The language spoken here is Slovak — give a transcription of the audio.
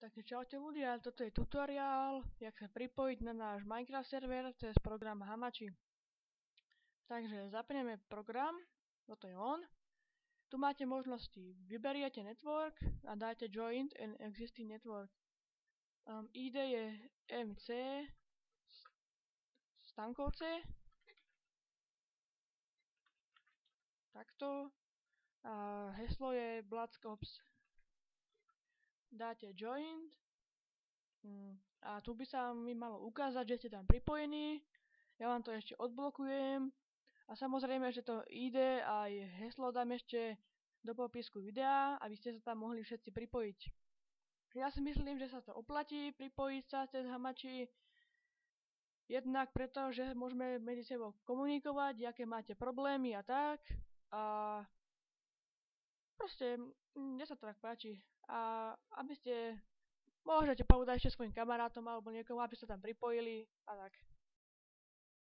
Takže čaute ľudia, toto je tutoriál, jak sa pripojiť na náš Minecraft server cez program Hamachi. Takže zapneme program, toto je on. Tu máte možnosti, vyberiete network a dáte join an existing network. ID je MC Stankovce. Takto. A heslo je Bloodscops. Dáte join. A tu by sa mi malo ukázať, že ste tam pripojení. Ja vám to ešte odblokujem. A samozrejme, že to ID a heslo dám ešte do popisku videa, aby ste sa tam mohli všetci pripojiť. Ja si myslím, že sa to oplatí pripojiť sa cez Hamachi. Jednak preto, že môžeme medzi sebou komunikovať, aké máte problémy a tak. A proste, mne sa to tak páči. A aby ste môžete povedať ešte svojim kamarátom alebo niekomu, aby sa tam pripojili a tak.